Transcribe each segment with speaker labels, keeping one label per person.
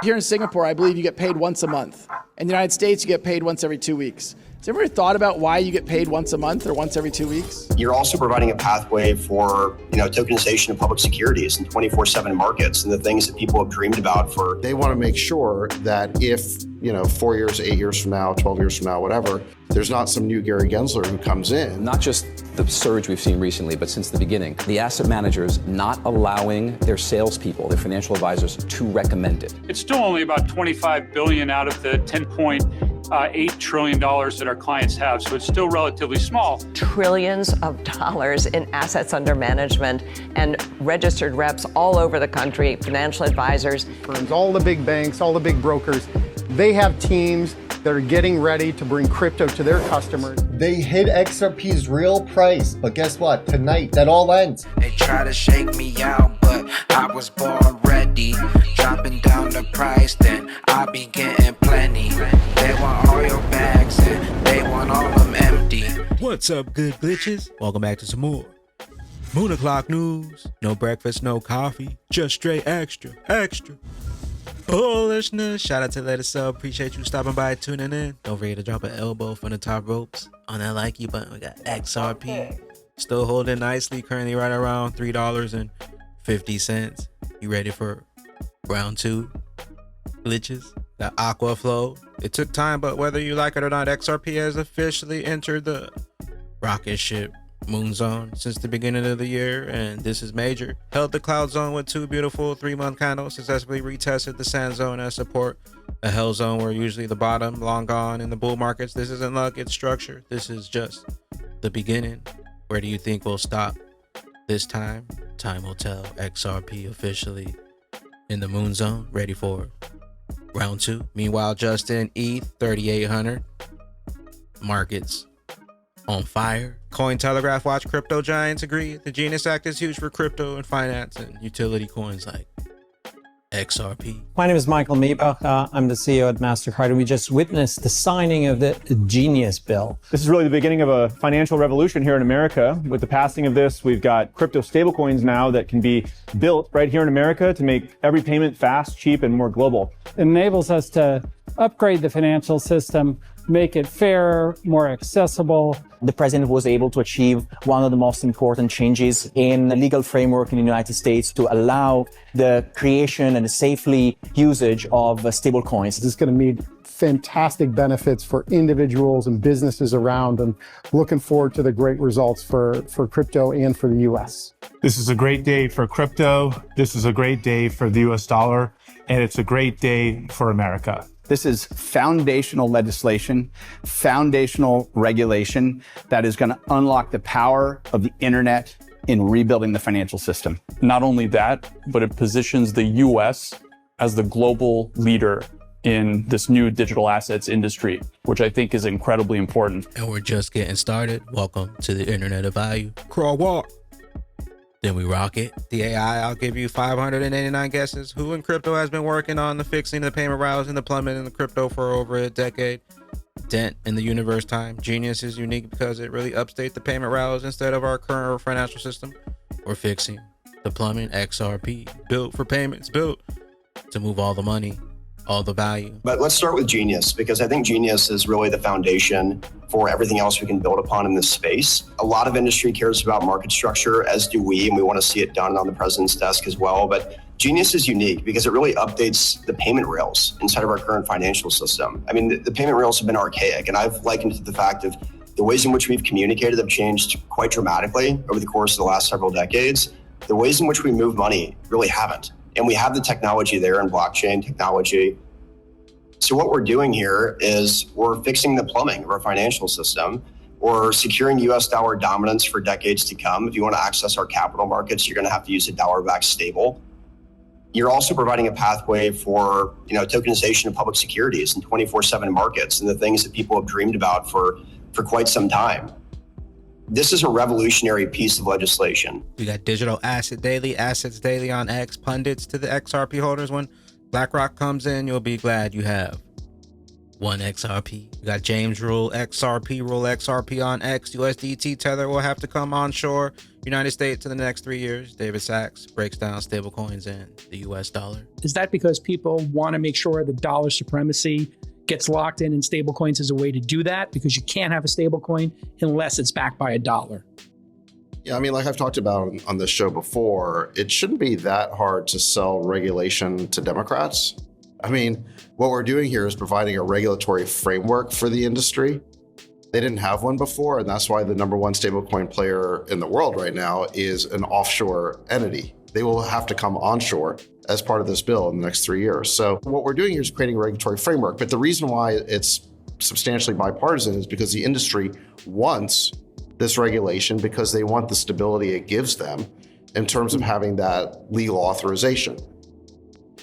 Speaker 1: Here in Singapore, I believe you get paid once a month. In the United States, you get paid once every 2 weeks. Has everybody thought about why you get paid once a month or once every 2 weeks?
Speaker 2: You're also providing a pathway for, tokenization of public securities and 24/7 markets and the things that people have dreamed about for.
Speaker 3: They want to make sure that if, 4 years, 8 years from now, 12 years from now, whatever, there's not some new Gary Gensler who comes in.
Speaker 4: Not just the surge we've seen recently, but since the beginning, the asset managers not allowing their salespeople, their financial advisors, to recommend it.
Speaker 5: It's still only about $25 billion out of the $10.8 trillion that our clients have, so it's still relatively small.
Speaker 6: Trillions of dollars in assets under management and registered reps all over the country, financial advisors.
Speaker 7: Firms, all the big banks, all the big brokers, they have teams that are getting ready to bring crypto to their customers.
Speaker 8: They hit XRP's real price, but guess what? Tonight, that all ends.
Speaker 9: They try to shake me out, but I was born ready. Dropping down the price, then I be getting plenty. They want all your bags, and they want all them empty.
Speaker 10: What's up, good glitches? Welcome back to some more Moon O'Clock News. No breakfast, no coffee, just straight extra bullishness. Shout out to Let Us Up. Appreciate you stopping by, tuning in. Don't forget to drop an elbow from the top ropes on that like you button. We got XRP still holding nicely, currently right around $3.50. You ready for round two glitches? The aqua flow. It took time, but whether you like it or not, XRP has officially entered the rocket ship moon zone since the beginning of the year, and this is major. Held the cloud zone with two beautiful 3-month candles, successfully retested the sand zone as support. A hell zone where usually the bottom, long gone in the bull markets. This isn't luck, it's structure. This is just the beginning. Where do you think we'll stop this time? Time will tell. XRP officially in the moon zone, ready for round two. Meanwhile, Justin, ETH 3,800. Markets on fire. Cointelegraph watch crypto giants agree the Genius Act is huge for crypto and finance and utility coins like XRP.
Speaker 11: My name is Michael Maybach. I'm the CEO at MasterCard, and we just witnessed the signing of the Genius Bill.
Speaker 12: This is really the beginning of a financial revolution here in America. With the passing of this, we've got crypto stablecoins now that can be built right here in America to make every payment fast, cheap, and more global.
Speaker 13: It enables us to upgrade the financial system, make it fairer, more accessible.
Speaker 14: The president was able to achieve one of the most important changes in the legal framework in the United States to allow the creation and the safely usage of stablecoins.
Speaker 7: This is going to mean fantastic benefits for individuals and businesses around, and looking forward to the great results for crypto and for the U.S.
Speaker 15: This is a great day for crypto. This is a great day for the U.S. dollar, and it's a great day for America.
Speaker 16: This is foundational legislation, foundational regulation that is going to unlock the power of the internet in rebuilding the financial system.
Speaker 17: Not only that, but it positions the US as the global leader in this new digital assets industry, which I think is incredibly important.
Speaker 10: And we're just getting started. Welcome to the Internet of Value. Crawl, walk. Then we rock it. The AI, I'll give you 589 guesses. Who in crypto has been working on the fixing the payment rails and the plummet in the crypto for over a decade? Dent in the universe time. Genius is unique because it really upstates the payment rails instead of our current financial system. We're fixing the plumbing. XRP, built for payments, built to move all the money, all the value.
Speaker 2: But let's start with Genius, because I think Genius is really the foundation for everything else we can build upon in this space. A lot of industry cares about market structure, as do we, and we want to see it done on the president's desk as well. But Genius is unique because it really updates the payment rails inside of our current financial system. I mean, the payment rails have been archaic, and I've likened it to the fact of the ways in which we've communicated have changed quite dramatically over the course of the last several decades. The ways in which we move money really haven't. And we have the technology there in blockchain technology. So what we're doing here is we're fixing the plumbing of our financial system. We're securing US dollar dominance for decades to come. If you want to access our capital markets, you're going to have to use a dollar-backed stable. You're also providing a pathway for, tokenization of public securities and 24/7 markets and the things that people have dreamed about for quite some time. This is a revolutionary piece of legislation.
Speaker 10: We got digital asset daily, assets daily on X, pundits to the XRP holders. When BlackRock comes in, you'll be glad you have One XRP. We got James rule XRP on X. USDT Tether will have to come onshore United States in the next 3 years. David Sachs breaks down stablecoins and the US dollar.
Speaker 18: Is that because people want to make sure the dollar supremacy gets locked in, and stablecoins is a way to do that? Because you can't have a stablecoin unless it's backed by a dollar.
Speaker 3: Yeah, I mean, like I've talked about on this show before, it shouldn't be that hard to sell regulation to Democrats. I mean, what we're doing here is providing a regulatory framework for the industry. They didn't have one before, and that's why the number one stablecoin player in the world right now is an offshore entity. They will have to come onshore as part of this bill in the next 3 years. So what we're doing here is creating a regulatory framework. But the reason why it's substantially bipartisan is because the industry wants this regulation because they want the stability it gives them in terms of having that legal authorization.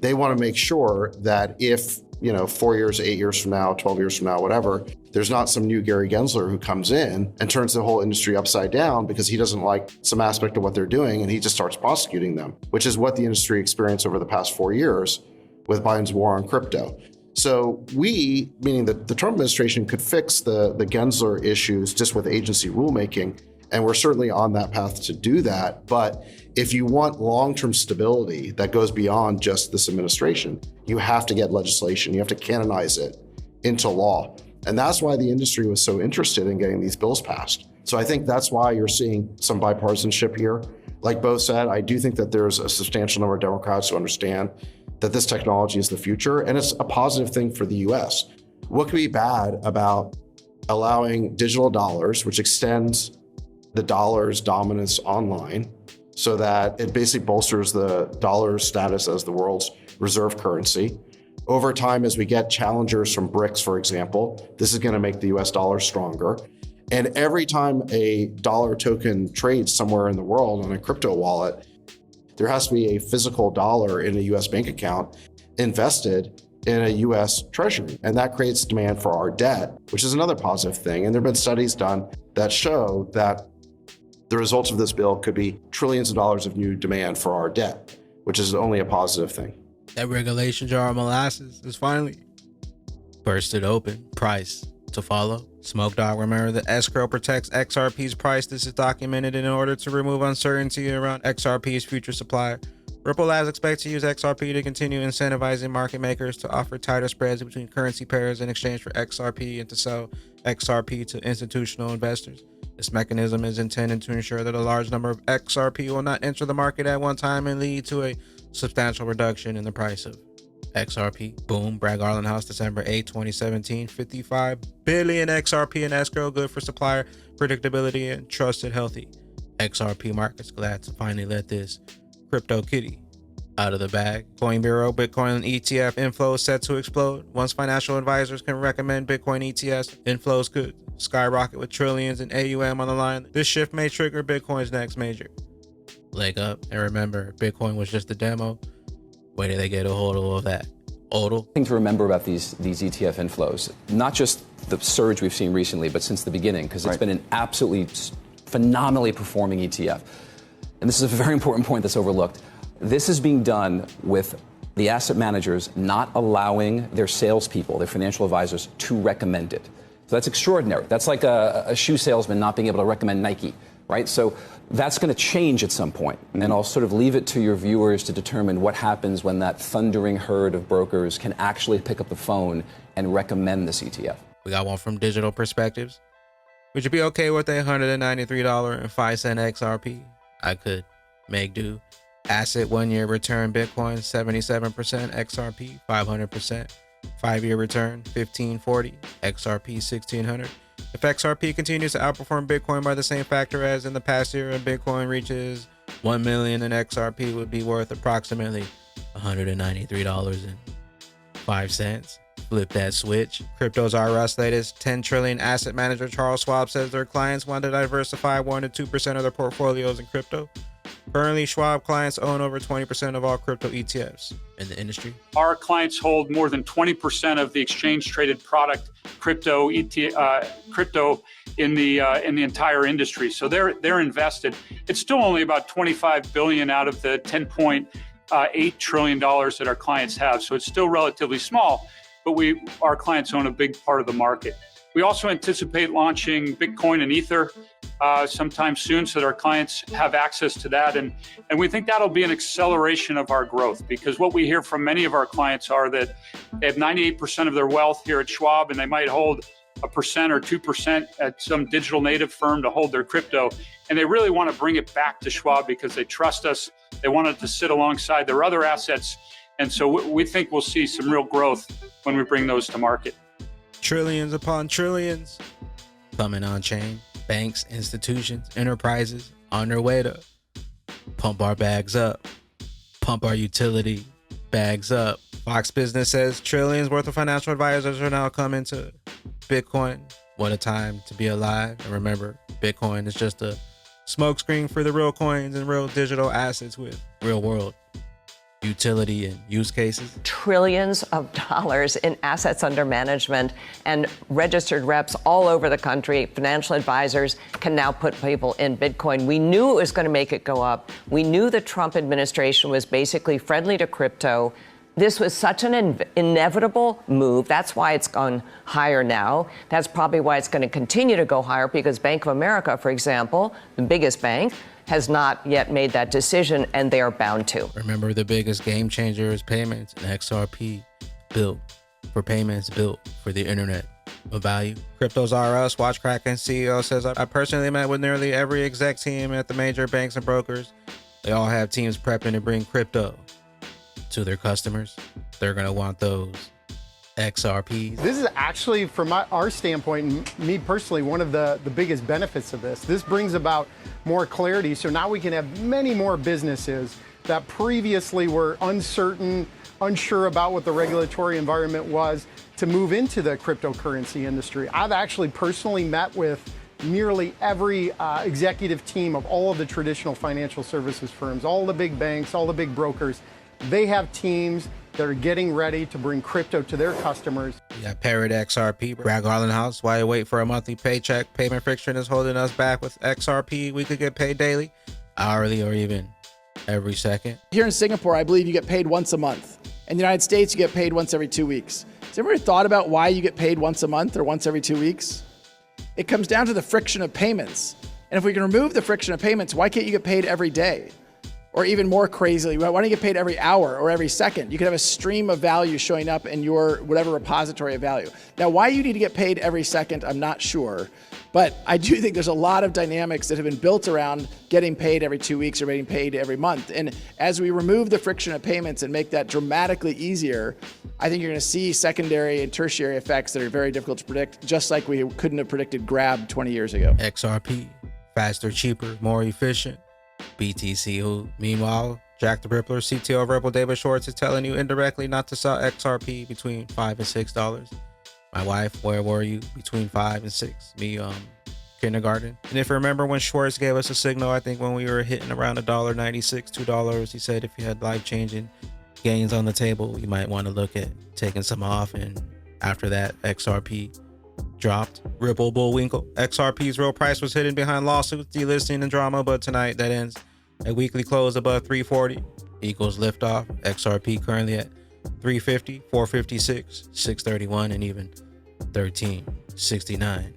Speaker 3: They want to make sure that if, 4 years, 8 years from now, 12 years from now, whatever, there's not some new Gary Gensler who comes in and turns the whole industry upside down because he doesn't like some aspect of what they're doing and he just starts prosecuting them, which is what the industry experienced over the past 4 years with Biden's war on crypto. So we, meaning the Trump administration, could fix the Gensler issues just with agency rulemaking, and we're certainly on that path to do that. But if you want long-term stability that goes beyond just this administration, you have to get legislation. You have to canonize it into law. And that's why the industry was so interested in getting these bills passed. So I think that's why you're seeing some bipartisanship here. Like Bo said, I do think that there's a substantial number of Democrats who understand that this technology is the future, and it's a positive thing for the US. What could be bad about allowing digital dollars, which extends the dollar's dominance online, so that it basically bolsters the dollar's status as the world's reserve currency? Over time, as we get challengers from BRICS, for example, this is going to make the US dollar stronger. And every time a dollar token trades somewhere in the world on a crypto wallet, there has to be a physical dollar in a US bank account invested in a US treasury. And that creates demand for our debt, which is another positive thing. And there have been studies done that show that the results of this bill could be trillions of dollars of new demand for our debt, which is only a positive thing.
Speaker 10: That regulation jar of molasses is finally bursted open. Price to follow. Smoke Dog, remember the escrow protects XRP's price. This is documented in order to remove uncertainty around XRP's future supply. Ripple Labs expects to use XRP to continue incentivizing market makers to offer tighter spreads between currency pairs in exchange for XRP and to sell XRP to institutional investors. This mechanism is intended to ensure that a large number of XRP will not enter the market at one time and lead to a substantial reduction in the price of XRP. Boom. Brad Garland House, December 8, 2017. 55 billion XRP in escrow, good for supplier predictability and trusted healthy XRP markets. Glad to finally let this crypto kitty out of the bag. Coin Bureau, Bitcoin ETF inflows set to explode. Once financial advisors can recommend Bitcoin ETFs, inflows could skyrocket with trillions in AUM on the line. This shift may trigger Bitcoin's next major leg up. And remember, Bitcoin was just a demo. Where did they get a hold of that? The
Speaker 4: thing to remember about these ETF inflows, not just the surge we've seen recently, but since the beginning, because it's been an absolutely phenomenally performing ETF. And this is a very important point that's overlooked. This is being done with the asset managers not allowing their salespeople, their financial advisors, to recommend it. So that's extraordinary. That's like a shoe salesman not being able to recommend Nike, right? So that's going to change at some point. And I'll sort of leave it to your viewers to determine what happens when that thundering herd of brokers can actually pick up the phone and recommend this ETF.
Speaker 10: We got one from Digital Perspectives. Would you be okay with a $193.05 XRP? I could make do. Asset 1 year return Bitcoin 77%, XRP 500%, 5 year return 1540, XRP 1600. If XRP continues to outperform Bitcoin by the same factor as in the past year and Bitcoin reaches 1 million, then XRP would be worth approximately $193.05. Flip that switch. Crypto's RS latest 10 trillion asset manager Charles Schwab says their clients want to diversify 1 to 2% of their portfolios in crypto. Currently, Schwab clients own over 20% of all crypto ETFs in the industry.
Speaker 5: Our clients hold more than 20% of the exchange-traded product crypto in the entire industry. So they're invested. It's still only about 25 billion out of the 10.8 trillion dollars that our clients have. So it's still relatively small. but our clients own a big part of the market. We also anticipate launching Bitcoin and Ether sometime soon so that our clients have access to that. And we think that'll be an acceleration of our growth, because what we hear from many of our clients are that they have 98% of their wealth here at Schwab, and they might hold 1% or 2% at some digital native firm to hold their crypto. And they really want to bring it back to Schwab because they trust us. They want it to sit alongside their other assets. And so we think we'll see some real growth when we bring those to market.
Speaker 10: Trillions upon trillions coming on chain. Banks, institutions, enterprises on their way to pump our bags up, pump our utility bags up. Fox Business says trillions worth of financial advisors are now coming to Bitcoin. What a time to be alive. And remember, Bitcoin is just a smokescreen for the real coins and real digital assets with real world utility and use cases.
Speaker 6: Trillions of dollars in assets under management, and registered reps all over the country, financial advisors, can now put people in Bitcoin. We knew it was going to make it go up. We knew the Trump administration was basically friendly to crypto. This was such an inevitable move. That's why it's gone higher now. That's probably why it's going to continue to go higher, because Bank of America, for example, the biggest bank, has not yet made that decision, and they are bound to.
Speaker 10: Remember, the biggest game changer is payments, and XRP built for payments, built for the internet of value. Cryptos R Us, Watch Kraken CEO says, I personally met with nearly every exec team at the major banks and brokers. They all have teams prepping to bring crypto to their customers. They're going to want those XRPs.
Speaker 7: This is actually, from our standpoint, and me personally, one of the biggest benefits of this. This brings about more clarity, so now we can have many more businesses that previously were uncertain, unsure about what the regulatory environment was, to move into the cryptocurrency industry. I've actually personally met with nearly every executive team of all of the traditional financial services firms, all the big banks, all the big brokers. They have teams that are getting ready to bring crypto to their customers.
Speaker 10: We got Parrot XRP, Brad Garland House. Why you wait for a monthly paycheck? Payment friction is holding us back. With XRP, we could get paid daily, hourly, or even every second.
Speaker 1: Here in Singapore, I believe you get paid once a month. In the United States, you get paid once every 2 weeks. Has everybody thought about why you get paid once a month or once every 2 weeks? It comes down to the friction of payments. And if we can remove the friction of payments, why can't you get paid every day? Or even more crazily, why don't you get paid every hour or every second? You could have a stream of value showing up in your whatever repository of value. Now, why you need to get paid every second, I'm not sure. But I do think there's a lot of dynamics that have been built around getting paid every 2 weeks or getting paid every month. And as we remove the friction of payments and make that dramatically easier, I think you're going to see secondary and tertiary effects that are very difficult to predict, just like we couldn't have predicted Grab 20 years ago.
Speaker 10: XRP, faster, cheaper, more efficient. BTC, who meanwhile, Jack the Rippler, CTO of Ripple, David Schwartz, is telling you indirectly not to sell XRP between $5 and $6. My wife, where were you? Between 5 and 6. Me, kindergarten. And if you remember when Schwartz gave us a signal, I think when we were hitting around $1.96, $2, he said if you had life-changing gains on the table, you might want to look at taking some off. And after that, XRP dropped. Ripple Bullwinkle. XRP's real price was hidden behind lawsuits, delisting, and drama, but tonight that ends at weekly close above 340 equals liftoff. XRP currently at 350, 456, 631, and even 1369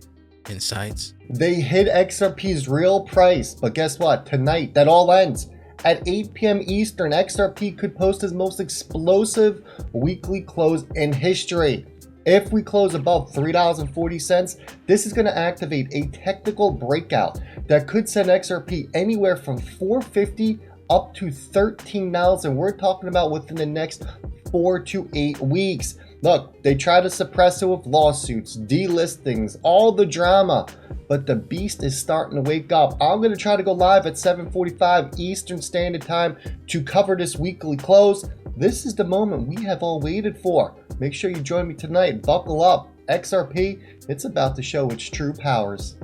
Speaker 10: in sights.
Speaker 8: They hit XRP's real price, but guess what? Tonight, that all ends. At 8 p.m. Eastern, XRP could post his most explosive weekly close in history. If we close above $3.40, this is going to activate a technical breakout that could send XRP anywhere from $4.50 up to $13, and we're talking about within the next 4 to 8 weeks. Look, they try to suppress it with lawsuits, delistings, all the drama, but the beast is starting to wake up. I'm going to try to go live at 7:45 Eastern Standard Time to cover this weekly close. This is the moment we have all waited for. Make sure you join me tonight. Buckle up. XRP, it's about to show its true powers.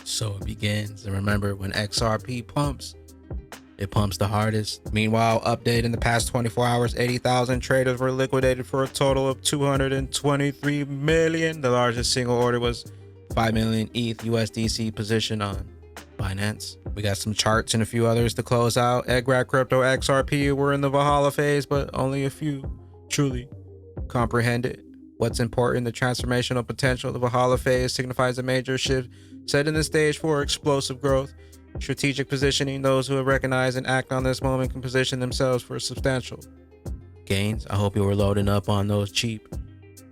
Speaker 10: So it begins. And remember, when XRP pumps, it pumps the hardest. Meanwhile, update in the past 24 hours, 80,000 traders were liquidated for a total of 223 million. The largest single order was 5 million ETH USDC position on Binance. We got some charts and a few others to close out. Grab Crypto XRP, we're in the Valhalla phase, but only a few truly comprehend it. What's important? The transformational potential of a Hall of Phase signifies a major shift, setting the stage for explosive growth. Strategic positioning, those who have recognized and act on this moment can position themselves for substantial gains. I hope you were loading up on those cheap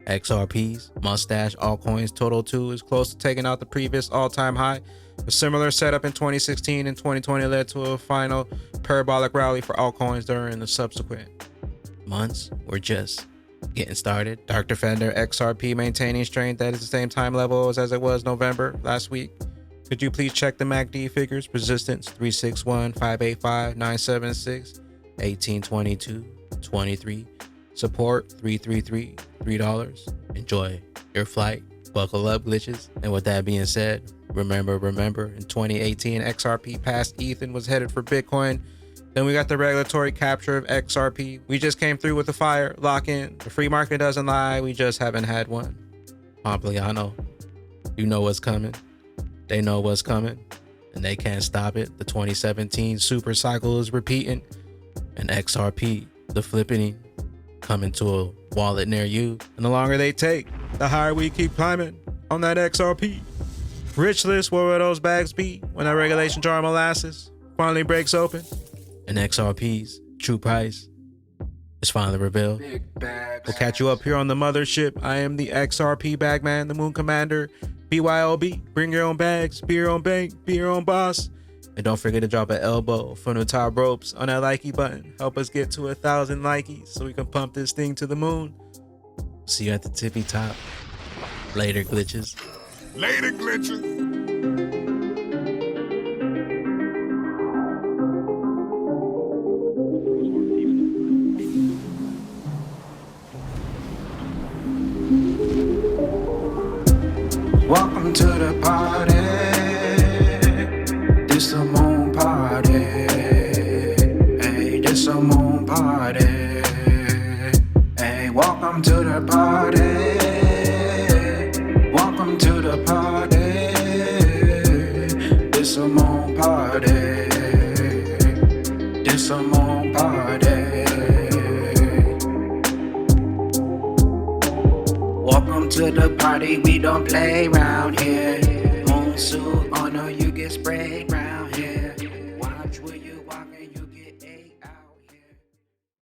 Speaker 10: XRPs, mustache, altcoins. Total 2 is close to taking out the previous all-time high. A similar setup in 2016 and 2020 led to a final parabolic rally for altcoins during the subsequent months. We're just getting started. Dr. Fender, XRP maintaining strength at the same time levels as it was November last week. Could you please check the MACD figures? Resistance 361, 585, 976, 1822, 23. Support 333, $3. Enjoy your flight. Buckle up, glitches. And with that being said, remember, in 2018, XRP passed ETH and was headed for Bitcoin. Then we got the regulatory capture of XRP. We just came through with the fire lock-in. The free market doesn't lie. We just haven't had one. Pompliano, you know what's coming. They know what's coming, and they can't stop it. The 2017 super cycle is repeating, and XRP, the flipping, coming to a wallet near you. And the longer they take, the higher we keep climbing on that XRP. Rich list, where will those bags be when that regulation jar of molasses finally breaks open? And XRP's true price is finally revealed. We'll catch you up here on the mothership. I am the XRP bagman, the moon commander. BYOB, bring your own bags, be your own bank, be your own boss. And don't forget to drop an elbow from the top ropes on that likey button. Help us get to 1,000 likeys so we can pump this thing to the moon. See you at the tippy top. Later, glitches.
Speaker 19: Later, glitches.
Speaker 9: Welcome to the party. This a moon party. Hey, this a moon party. Hey, welcome to the party. Welcome to the party. This a moon party. This a moon party. Welcome to the party, we don't play around here.